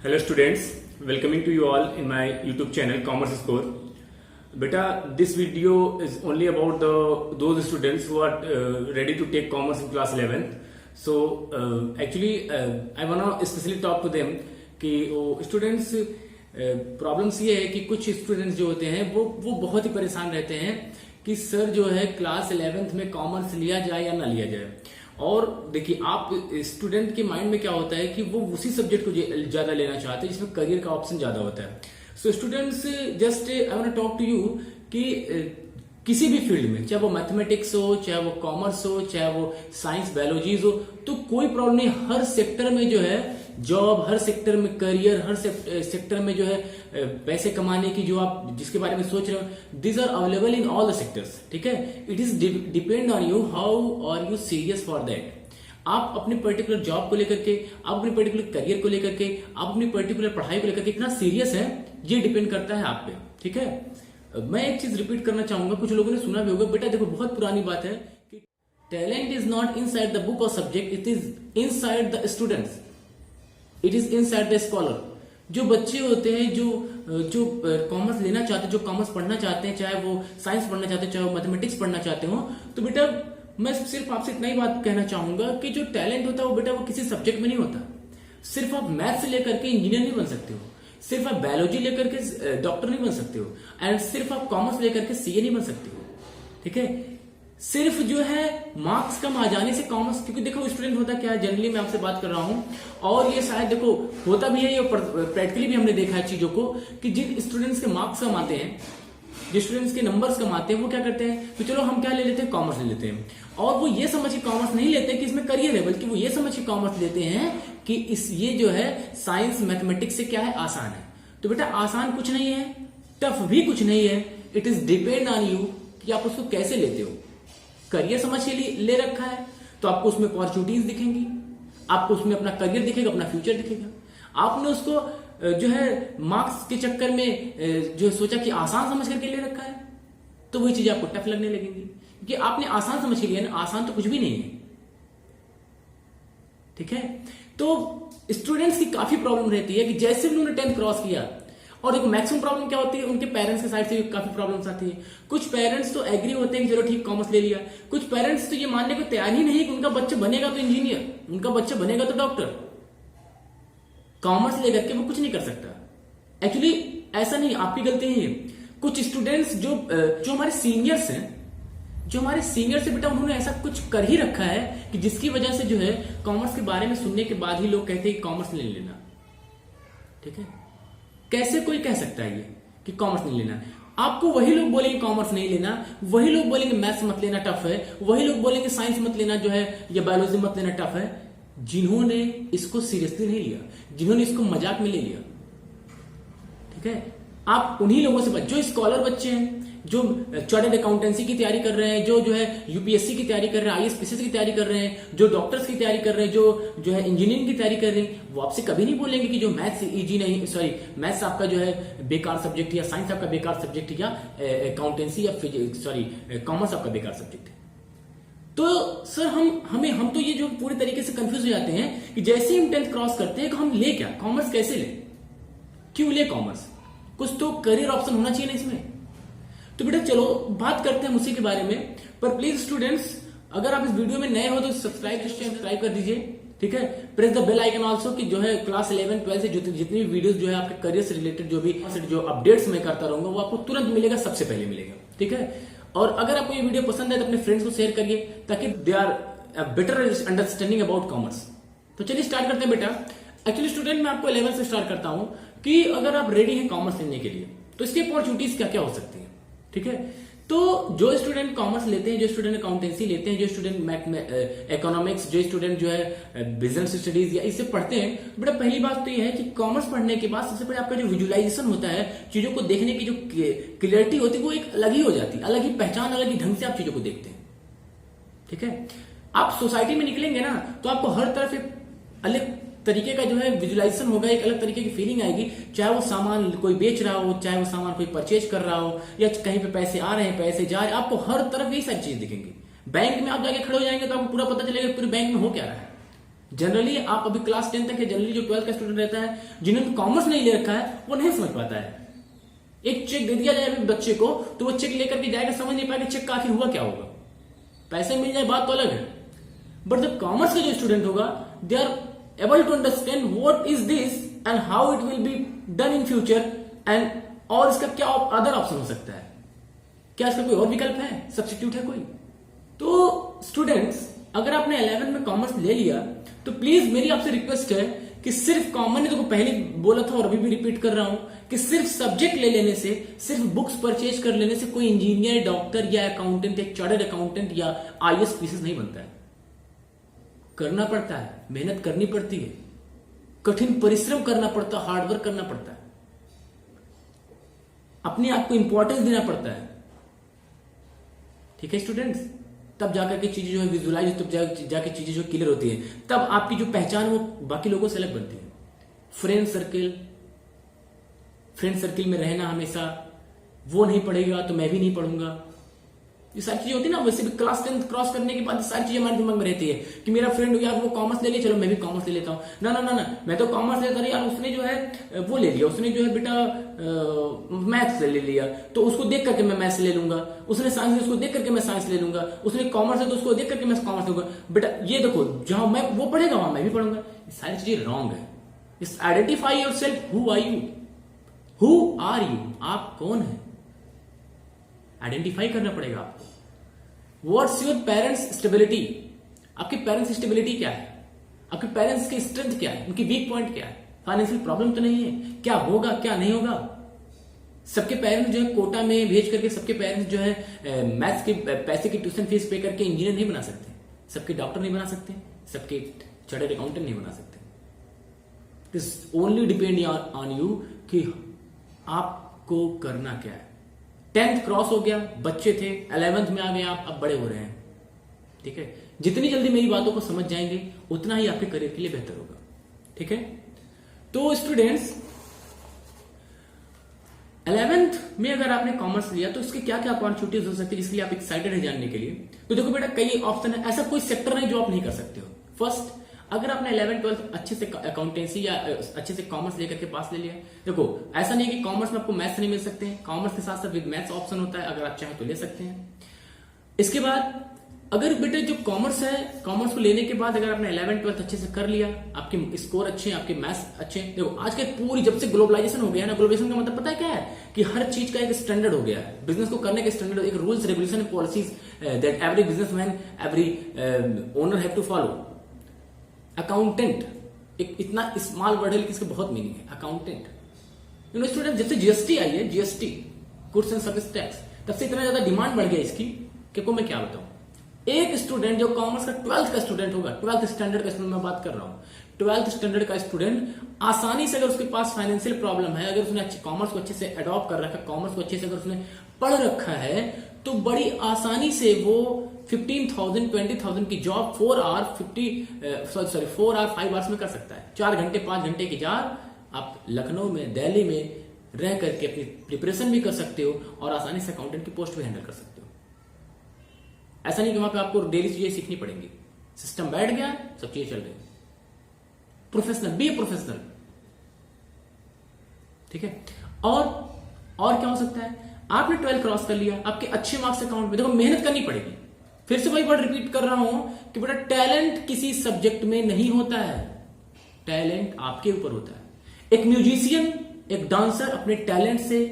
Hello students, welcoming to you all in my YouTube channel Commerce Score. Beta, this video is only about those students who are ready to take commerce in class 11th. So actually I wanna especially talk to them कि वो students problems ये है कि कुछ students जो होते हैं वो बहुत ही परेशान रहते हैं कि सर जो है क्लास 11th में कॉमर्स लिया जाए या ना लिया जाए। और देखिए आप स्टूडेंट के माइंड में क्या होता है कि वो उसी सब्जेक्ट को ज्यादा लेना चाहते हैं जिसमें करियर का ऑप्शन ज्यादा होता है। So students just I want to talk to you कि किसी भी फील्ड में, चाहे वो मैथमेटिक्स हो, चाहे वो कॉमर्स हो, चाहे वो साइंस बायोलॉजीज हो, तो कोई प्रॉब्लम नहीं। हर सेक्टर में जो है जॉब, हर सेक्टर में करियर, हर सेक्टर में जो है पैसे कमाने की जो आप जिसके बारे में सोच रहे हो, this are available in all the sectors. ठीक है, it is depend on you how are you serious for that. आप अपने पर्टिकुलर जॉब को लेकर के, आप अपने पर्टिकुलर करियर को लेकर के, आप अपनी पर्टिकुलर पढ़ाई को लेकर के कितना सीरियस है, ये डिपेंड करता है आप पे। ठीक है, मैं एक चीज रिपीट करना चाहूंगा, कुछ लोगों ने सुना भी होगा, बेटा देखो बहुत पुरानी बात है कि talent is not inside the book और subject, it is inside the students, it is inside the scholar. जो बच्चे होते हैं जो कॉमर्स लेना चाहते हैं, जो कॉमर्स पढ़ना चाहते हैं, चाहे वो साइंस पढ़ना चाहते हैं, चाहे वो मैथमेटिक्स पढ़ना चाहते हो, तो बेटा मैं सिर्फ आपसे इतना ही बात कहना चाहूंगा कि जो टैलेंट होता है वो बेटा वो किसी सब्जेक्ट में नहीं होता। सिर्फ आप मैथ्स लेकर के इंजीनियर नहीं बन सकते हो, सिर्फ आप बायोलॉजी लेकर के डॉक्टर नहीं बन सकते हो, एंड सिर्फ आप कॉमर्स लेकर के सीए नहीं बन सकते हो। ठीक है, सिर्फ जो है मार्क्स कम आ जाने से कॉमर्स, क्योंकि देखो स्टूडेंट होता क्या है, जनरली मैं आपसे बात कर रहा हूं और ये शायद देखो होता भी है, ये प्रैक्टिकली भी हमने देखा है चीजों को कि जिन स्टूडेंट्स के मार्क्स कम आते हैं, जिन स्टूडेंट्स के नंबर्स कम आते हैं, वो क्या करते हैं, तो चलो हम क्या ले लेते हैं, कॉमर्स ले लेते हैं। और वो ये समझ के कॉमर्स नहीं लेते कि इसमें करियर है, बल्कि वो ये समझ के कॉमर्स लेते हैं कि ये जो है साइंस मैथमेटिक्स से क्या है, आसान है। तो बेटा आसान कुछ नहीं है, टफ भी कुछ नहीं है, it is depend on you कि आप उसको कैसे लेते हो। करियर समझ के लिए ले रखा है तो आपको उसमें अपॉर्चुनिटीज दिखेंगी, आपको उसमें अपना करियर दिखेगा, अपना फ्यूचर दिखेगा। आपने उसको जो है मार्क्स के चक्कर में जो सोचा कि आसान समझ करके ले रखा है, तो वही चीज आपको टफ लगने लगेंगी, क्योंकि आपने आसान समझ के लिया ना, आसान तो कुछ भी नहीं है। ठीक है, तो स्टूडेंट्स की काफी प्रॉब्लम रहती है कि जैसे भी उन्होंने 10th क्रॉस किया, और देखो मैक्सिमम प्रॉब्लम क्या होती है, उनके पेरेंट्स के साइड से काफी प्रॉब्लम्स आती है। कुछ पेरेंट्स तो एग्री होते हैं कि चलो ठीक कॉमर्स ले लिया, कुछ पेरेंट्स तो ये मानने को तैयार ही नहीं कि उनका बच्चा बनेगा तो इंजीनियर, उनका बच्चा बनेगा तो डॉक्टर। कॉमर्स लेकर के वो कुछ नहीं कर सकता। एक्चुअली ऐसा नहीं, आपकी गलती नहीं है। कुछ स्टूडेंट्स जो हमारे सीनियर्स हैं, जो हमारे सीनियर से बेटा उन्होंने ऐसा कुछ कर ही रखा है कि जिसकी वजह से जो है कॉमर्स के बारे में सुनने के बाद ही लोग कहते हैं कि कॉमर्स ले लेना। ठीक है, कैसे कोई कह सकता है ये कि कॉमर्स नहीं लेना? आपको वही लोग बोलेंगे कॉमर्स नहीं लेना, वही लोग बोलेंगे मैथ्स मत लेना टफ है, वही लोग बोलेंगे साइंस मत लेना जो है, या बायोलॉजी मत लेना टफ है, जिन्होंने इसको सीरियसली नहीं लिया, जिन्होंने इसको मजाक में ले लिया। ठीक है, आप उन्हीं लोगों से जो स्कॉलर बच्चे हैं, जो चार्टर्ड अकाउंटेंसी की तैयारी कर रहे हैं, जो है यूपीएससी की तैयारी कर रहे हैं, आईएएस पीसीएस की तैयारी कर रहे हैं, जो डॉक्टर्स की तैयारी कर रहे हैं, जो है इंजीनियरिंग की तैयारी कर रहे हैं, वो आपसे कभी नहीं बोलेंगे कि जो मैथ्स इजी नहीं, सॉरी मैथ्स आपका जो है बेकार सब्जेक्ट है, या साइंस आपका बेकार सब्जेक्ट है, या अकाउंटेंसी या सॉरी कॉमर्स आपका बेकार सब्जेक्ट है। तो सर हम तो ये जो पूरे तरीके से कंफ्यूज हो जाते हैं कि जैसे ही हम 10th क्रॉस करते हैं कि हम ले क्या, कॉमर्स कैसे ले, क्यों ले कॉमर्स, कुछ तो करियर ऑप्शन होना चाहिए ना इसमें। तो बेटा चलो बात करते हैं उसी के बारे में, पर प्लीज स्टूडेंट्स अगर आप इस वीडियो में नए हो तो सब्सक्राइब कर दीजिए। ठीक है, press the bell icon also कि जो है क्लास 11 12 से जितनी भी वीडियोस जो है आपके करियर से रिलेटेड जो अपडेट्स मैं करता रहूंगा वो आपको तुरंत मिलेगा, सबसे पहले मिलेगा। ठीक है, और अगर आपको ये वीडियो पसंद है तो अपने फ्रेंड्स को शेयर करिए ताकि they are better understanding about commerce. तो चलिए स्टार्ट करते हैं बेटा। एक्चुअली स्टूडेंट मैं आपको 11 से स्टार्ट करता हूं कि अगर आप रेडी हैं कॉमर्स लेने के लिए तो इसकी अपॉर्चुनिटीज क्या क्या हो सकती है। ठीक है, तो जो स्टूडेंट कॉमर्स लेते हैं, जो स्टूडेंट अकाउंटेंसी लेते हैं, जो स्टूडेंट इकोनॉमिक्स, जो स्टूडेंट जो है बिजनेस स्टडीज या इससे पढ़ते हैं, बेटा पहली बात तो ये है कि कॉमर्स पढ़ने के बाद सबसे पहले आपका जो विजुअलाइजेशन होता है, चीजों को देखने की जो क्लियरिटी होती है वो एक अलग ही हो जाती है, अलग ही पहचान, अलग ही ढंग से आप चीजों को देखते हैं। ठीक है, आप सोसाइटी में निकलेंगे ना तो आपको हर तरफ एक अलग तरीके का जो है विजुअलाइजेशन होगा, एक अलग तरीके की फीलिंग आएगी, चाहे वो सामान कोई बेच रहा हो, चाहे वो सामान कोई परचेज कर रहा हो, या कहीं पे पैसे आ रहे हैं, पैसे जा रहे हैं, आपको हर तरफ यही सारी चीज दिखेंगी। बैंक में आप जाके खड़े हो जाएंगे तो आपको पूरा पता चलेगा पूरे बैंक में हो क्या रहा है। जनरली आप अभी क्लास 10 तक, जनरली जो 12th का स्टूडेंट रहता है, जिन्होंने कॉमर्स नहीं ले रखा है, वो नहीं समझ पाता है। एक चेक दे दिया जाए बच्चे को तो वो चेक लेकर के जाएगा, समझ नहीं पाएगा चेक का आखिर हुआ क्या होगा। पैसे मिल जाए बात तो अलग है, बट द कॉमर्स का जो स्टूडेंट होगा, they are able to understand what is this and how it will be done in future and, और इसका क्या अदर ऑप्शन हो सकता है, क्या इसका कोई और विकल्प है, सब्स्टिट्यूट है कोई। तो स्टूडेंट्स, अगर आपने 11th में कॉमर्स ले लिया तो प्लीज मेरी आपसे रिक्वेस्ट है कि सिर्फ कॉमन, ने तो पहले बोला था और अभी भी रिपीट कर रहा हूं कि सिर्फ सब्जेक्ट ले लेने से, सिर्फ बुक्स परचेज कर लेने से कोई इंजीनियर, डॉक्टर या अकाउंटेंट या चार्टर्ड अकाउंटेंट या आईएएस पीसीएस नहीं बनता है। करना पड़ता है, मेहनत करनी पड़ती है, कठिन परिश्रम करना पड़ता है, हार्डवर्क करना पड़ता है, अपने आप को इंपॉर्टेंस देना पड़ता है। ठीक है स्टूडेंट्स, तब जाकर के चीजें जो है विजुअलाइज, तब जाकर चीजें जो क्लियर होती है, तब आपकी जो पहचान है वो बाकी लोगों से अलग बनती है। फ्रेंड सर्किल में रहना हमेशा, वो नहीं पढ़ेगा तो मैं भी नहीं पढ़ूंगा, ये सारी चीजें होती है ना। वैसे भी क्लास 10 क्रॉस करने के बाद सारी चीजें हमारे दिमाग में रहती है कि मेरा फ्रेंड हो यार वो कॉमर्स ले लिया, चलो मैं भी कॉमर्स ले लेता हूँ, ना ना ना ना मैं तो कॉमर्स लेता यार, उसने जो है वो ले लिया, उसने जो है बेटा मैथ्स ले लिया तो उसको देख करके मैं मैथ्स ले लूंगा, उसने साइंस, उसको देख करके मैं साइंस ले लूंगा, उसने कॉमर्स है तो उसको देख करके मैं कॉमर्स लूंगा। बेटा ये देखो, जहां मैं वो पढ़ेगा वहां मैं भी पढ़ूंगा, ये सारी चीजें रॉन्ग है। इस identify yourself, who are you, who are you, आप कौन है, आइडेंटिफाई करना पड़ेगा आपको। व्हाट्स योर पेरेंट्स स्टेबिलिटी, आपके पेरेंट्स की स्टेबिलिटी क्या है, आपके पेरेंट्स की स्ट्रेंथ क्या है, उनकी वीक पॉइंट क्या है, फाइनेंशियल प्रॉब्लम तो नहीं है, क्या होगा क्या नहीं होगा। सबके पेरेंट्स जो है कोटा में भेज करके, सबके पेरेंट्स जो है मैथ्स के पैसे की ट्यूशन फीस पे करके इंजीनियर नहीं बना सकते, सबके डॉक्टर नहीं बना सकते, सबके चार्टर्ड अकाउंटेंट नहीं बना सकते। It is only depend on you कि आपको करना क्या है। 10th क्रॉस हो गया, बच्चे थे, 11th में आ गए आप, अब बड़े हो रहे हैं। ठीक है, जितनी जल्दी मेरी बातों को समझ जाएंगे उतना ही आपके करियर के लिए बेहतर होगा। ठीक है, तो स्टूडेंट्स 11th में अगर आपने कॉमर्स लिया तो इसके क्या क्या अपॉर्चुनिटीज हो सकती है जिसके लिए आप एक्साइटेड है जानने के लिए। तो देखो बेटा, कई ऑप्शन है, ऐसा कोई सेक्टर नहीं जो आप नहीं कर सकते हो। फर्स्ट, अगर आपने 11th 12th अच्छे से अकाउंटेंसी या अच्छे से कॉमर्स लेकर के पास ले लिया, देखो ऐसा नहीं है कि कॉमर्स में आपको मैथ्स नहीं मिल सकते हैं, कॉमर्स के साथ साथ विद मैथ्स ऑप्शन होता है, अगर आप चाहें तो ले सकते हैं। इसके बाद अगर बेटे जो कॉमर्स है, कॉमर्स को लेने के बाद अगर आपने 11th 12th अच्छे से कर लिया, आपके स्कोर अच्छे हैं, आपके मैथ्स अच्छे हैं। देखो आज के पूरी जब से ग्लोबलाइजेशन हो गया ना, ग्लोबलाइजेशन का मतलब पता है क्या है कि हर चीज का एक स्टैंडर्ड हो गया है, बिजनेस को करने का स्टैंडर्ड, एक rules regulation policies that every businessman, every owner have to follow. Accountant एक इतना स्मॉल वर्ड है लेकिन इसका बहुत मीनिंग है, अकाउंटेंट। यू नो स्टूडेंट, जब से जीएसटी आई है, GST goods and service tax, तब से इतना ज्यादा डिमांड बढ़ गया इसकी कि को मैं क्या बताऊं। एक स्टूडेंट जो कॉमर्स का 12th का स्टूडेंट होगा, 12th स्टैंडर्ड का स्टूडेंट मैं बात कर रहा हूं, 12th स्टैंडर्ड का स्टूडेंट आसानी से, अगर उसके पास फाइनेंशियल प्रॉब्लम है, अगर उसने कॉमर्स को अच्छे से अडॉप्ट कर रखा है, कॉमर्स को अच्छे से अगर उसने पढ़ रखा है, तो बड़ी आसानी से वो 15,000 20,000 की जॉब 4 आवर 5 आवर्स में कर सकता है। 4 घंटे 5 घंटे की जॉब आप लखनऊ में, दिल्ली में रह करके अपनी प्रिपरेशन भी कर सकते हो और आसानी से अकाउंटेंट की पोस्ट भी हैंडल कर सकते हो। ऐसा नहीं कि वहां पे आपको डेली चीजें सीखनी पड़ेंगी, सिस्टम बैठ गया, सब चीजें चल रही। Professional, be a professional. ठीक है, और क्या हो सकता है, आपने 12th क्रॉस कर लिया, आपके अच्छे मार्क्स अकाउंट में, देखो मेहनत करनी पड़ेगी। फिर से वही वर्ड रिपीट कर रहा हूं कि बेटा टैलेंट किसी सब्जेक्ट में नहीं होता है, टैलेंट आपके ऊपर होता है। एक म्यूजिशियन, एक डांसर अपने टैलेंट से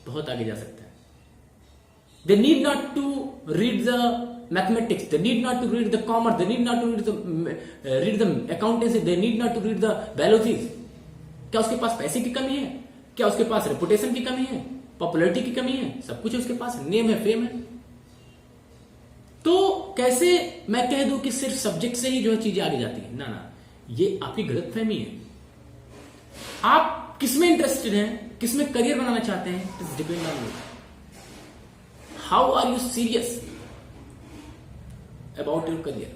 बहुत आगे जा सकता है। They need not to read the mathematics, they need not to read the commerce, they need not to read the accountancy, they need not to read the biologies। क्या उसके पास पैसे की कमी है, क्या उसके पास रेपुटेशन की कमी है, पॉपुलैरिटी की कमी है, सब कुछ है उसके पास, नेम है, फेम है। तो कैसे मैं कह दूं कि सिर्फ सब्जेक्ट से ही जो है चीजें आगे जाती है, ना ना, ये आपकी गलतफहमी है। आप किसमें इंटरेस्टेड हैं, किसमें करियर बनाना चाहते हैं, it is depend on you. How are you serious about your career,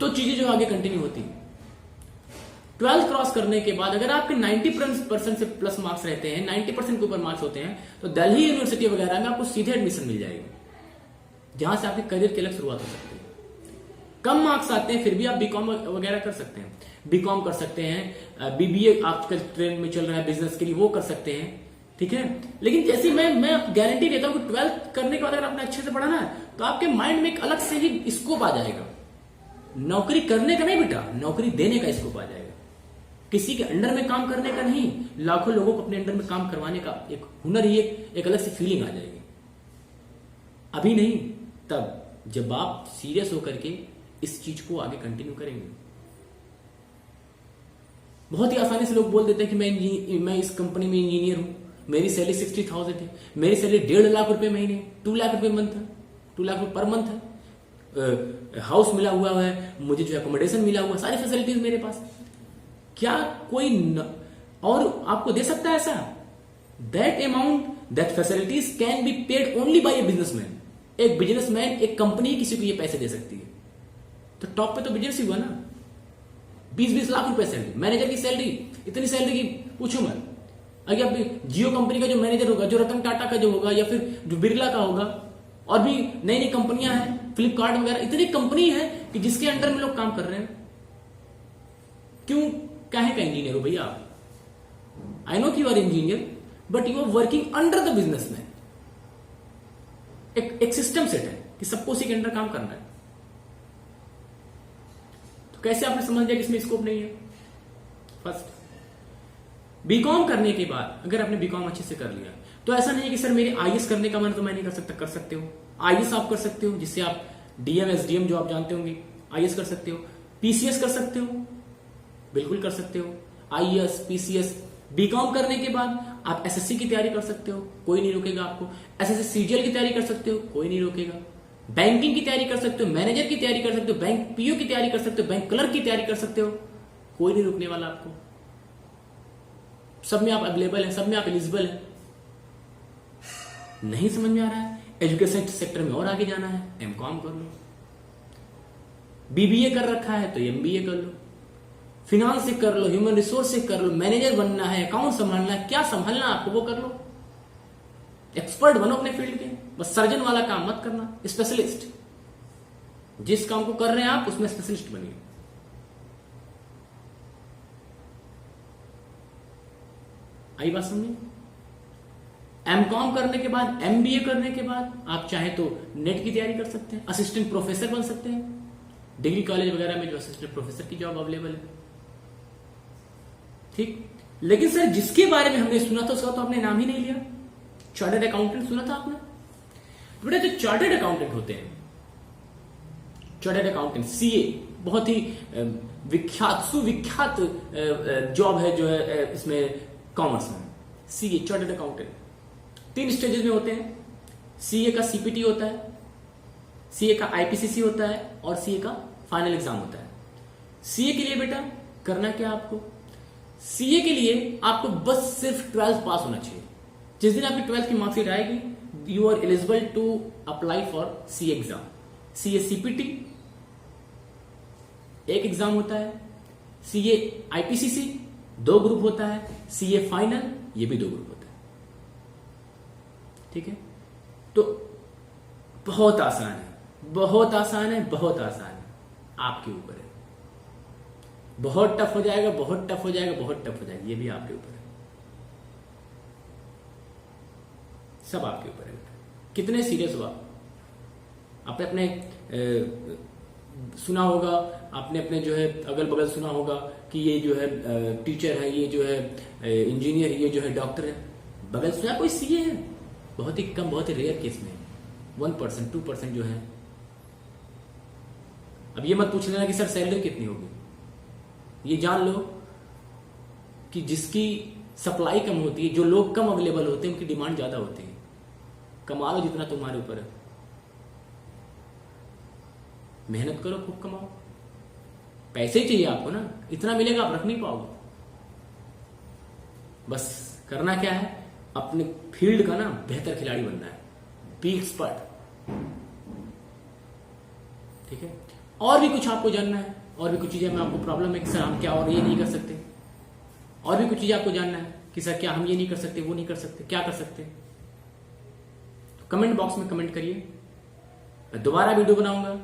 तो चीजें जो आगे कंटिन्यू होती है। 12th क्रॉस करने के बाद अगर आपके 90% से प्लस मार्क्स रहते हैं, 90% के ऊपर मार्क्स होते हैं, तो दिल्ली यूनिवर्सिटी वगैरह में आपको सीधे एडमिशन मिल जाएगी, जहां से आपके करियर की अलग शुरुआत हो सकती है। कम मार्क्स आते हैं फिर भी आप बीकॉम वगैरह कर सकते हैं, बीकॉम कर सकते हैं, बीबीए आजकल ट्रेंड में चल रहा है बिजनेस के लिए, वो कर सकते हैं, ठीक है। लेकिन जैसे मैं गारंटी देता हूं कि 12th करने के बाद अगर आपने अच्छे से पढ़ा ना तो आपके माइंड में एक अलग से ही स्कोप आ जाएगा। नौकरी करने का नहीं बेटा, नौकरी देने का स्कोप आ जाएगा। किसी के अंडर में काम करने का नहीं, लाखों लोगों को अपने अंडर में काम करवाने का एक हुनर ही, एक अलग सी फीलिंग आ जाएगी। अभी नहीं, तब जब आप सीरियस होकर के इस चीज को आगे कंटिन्यू करेंगे। बहुत ही आसानी से लोग बोल देते हैं कि मैं इस कंपनी में इंजीनियर हूं, मेरी सैलरी 60,000 है, मेरी सैलरी 1.5 लाख रुपए महीने, 2 लाख रुपए मंथ है, 2 लाख रुपए पर मंथ है, हाउस मिला हुआ है, मुझे जो अकोमोडेशन मिला हुआ है, सारी फैसिलिटीज मेरे पास। क्या कोई और आपको दे सकता है ऐसा? That amount, that facilities can be paid only by a businessman. एक बिजनेसमैन, एक कंपनी किसी को ये पैसे दे सकती है। तो टॉप पे तो बिजनेस ही हुआ ना। 20-20 लाख रुपए सैलरी, मैनेजर की सैलरी, इतनी सैलरी की पूछो मत। अगर आप जियो कंपनी का जो मैनेजर होगा, जो रतन टाटा का जो होगा, या फिर जो बिरला का होगा, और भी नई नई कंपनियां हैं, फ्लिपकार्ट वगैरह, इतनी कंपनी है कि जिसके अंडर में लोग काम कर रहे हैं। क्यों, काहे का इंजीनियर हो भैया आप? आई नो कि you are engineer, but you are working under the businessman. एक सिस्टम सेट है कि सबको उसी के अंडर काम करना है। तो कैसे आपने समझ लिया कि इसमें स्कोप नहीं है? फर्स्ट, बीकॉम करने के बाद अगर आपने बीकॉम अच्छे से कर लिया तो ऐसा नहीं है कि सर मेरे आईएएस करने का मन तो मैं नहीं कर सकता। कर सकते हो, आईएएस आप कर सकते हो, जिससे आप डीएम एसडीएम जो आप जानते होंगे, आईएएस कर सकते हो, पीसीएस कर सकते हो, बिल्कुल कर सकते हो, आईएएस पीसीएस। बीकॉम करने के बाद आप एसएससी की तैयारी कर सकते हो, कोई नहीं रोकेगा आपको। एसएससी सीजीएल की तैयारी कर सकते हो, कोई नहीं रोकेगा। बैंकिंग की तैयारी कर सकते हो, मैनेजर की तैयारी कर सकते हो, बैंक पीओ की तैयारी कर सकते हो, बैंक क्लर्क की तैयारी कर सकते हो, कोई नहीं रोकने वाला आपको। सब में आप अवेलेबल हैं, सब में आप एलिजिबल हैं। नहीं समझ में आ रहा है, एजुकेशन सेक्टर में और आगे जाना है, एमकॉम कर लो। बीबीए कर रखा है तो एमबीए कर लो, फिनांस से कर लो, ह्यूमन रिसोर्स से कर लो, मैनेजर बनना है, अकाउंट संभालना है, क्या संभालना आपको वो कर लो। एक्सपर्ट बनो अपने फील्ड के, बस सर्जन वाला काम मत करना, स्पेशलिस्ट। जिस काम को कर रहे हैं आप उसमें स्पेशलिस्ट बनिए। आई बात समझे? एमकॉम करने के बाद, एमबीए करने के बाद आप चाहे तो नेट की तैयारी कर सकते हैं, असिस्टेंट प्रोफेसर बन सकते हैं। डिग्री कॉलेज वगैरह में जो असिस्टेंट प्रोफेसर की जॉब अवेलेबल है, ठीक। लेकिन सर जिसके बारे में हमने सुना था उसका तो आपने नाम ही नहीं लिया। चार्टर्ड अकाउंटेंट सुना था आपने? बेटा जो चार्टर्ड अकाउंटेंट होते हैं, चार्टर्ड अकाउंटेंट सीए, बहुत ही विख्यात सुविख्यात जॉब है जो है इसमें कॉमर्स में। सीए चार्टर्ड अकाउंटेंट 3 स्टेजेस में होते हैं। सीए का सीपीटी होता है, सीए का आईपीसीसी होता है, और सीए का फाइनल एग्जाम होता है। सीए के लिए बेटा करना क्या आपको? सीए के लिए आपको बस सिर्फ 12th पास होना चाहिए। जिस दिन आपकी 12th की मार्कशीट आएगी, you are eligible to apply for CA exam. CA CPT एक एग्जाम होता है, सीए आईपीसीसी 2 ग्रुप होता है, सीए फाइनल ये भी 2 ग्रुप होता है, ठीक है। तो बहुत आसान है, बहुत आसान है, बहुत आसान है, आपके ऊपर है। बहुत टफ हो जाएगा, बहुत टफ हो जाएगा, बहुत टफ हो जाएगा, ये भी आपके ऊपर है, सब आपके ऊपर है। कितने सीरियस हो आप? आपने अपने सुना होगा, आपने अपने जो है अगल बगल सुना होगा कि ये जो है टीचर है, ये जो है इंजीनियर, ये जो है डॉक्टर है। बगल सुना कोई सीए है? बहुत ही कम, बहुत ही रेयर केस में 1%, 2% जो है। अब ये मत पूछ लेना कि सर सैलरी कितनी होगी। ये जान लो कि जिसकी सप्लाई कम होती है, जो लोग कम अवेलेबल होते हैं, उनकी डिमांड ज्यादा होती है। कमा लो जितना तुम्हारे ऊपर है, मेहनत करो, खूब कमाओ। पैसे ही चाहिए आपको ना, इतना मिलेगा आप रख नहीं पाओगे। बस करना क्या है, अपने फील्ड का ना बेहतर खिलाड़ी बनना है, बी एक्सपर्ट, ठीक है। और भी कुछ आपको जानना है, और भी कुछ चीजें में आपको प्रॉब्लम है कि सर हम क्या और ये नहीं कर सकते, और भी कुछ चीजें आपको जानना है कि सर क्या हम ये नहीं कर सकते, वो नहीं कर सकते, क्या कर सकते, तो कमेंट बॉक्स में कमेंट करिए। मैं दोबारा वीडियो बनाऊंगा,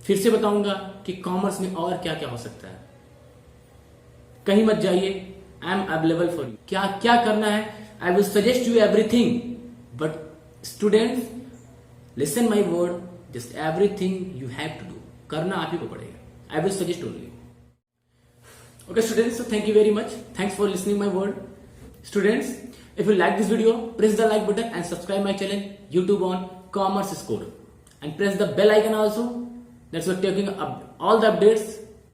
फिर से बताऊंगा कि कॉमर्स में और क्या क्या हो सकता है। कहीं मत जाइए, I am available for you. क्या क्या करना है, I will suggest you everything, but students listen my word, just everything you have to do, करना आप ही को पड़ेगा। I will suggest only. Okay students, so thank you very much. Thanks for listening my word. Students, if you like this video, press the like button and subscribe my channel YouTube on Commerce Score. And press the bell icon also. That's what taking up all the updates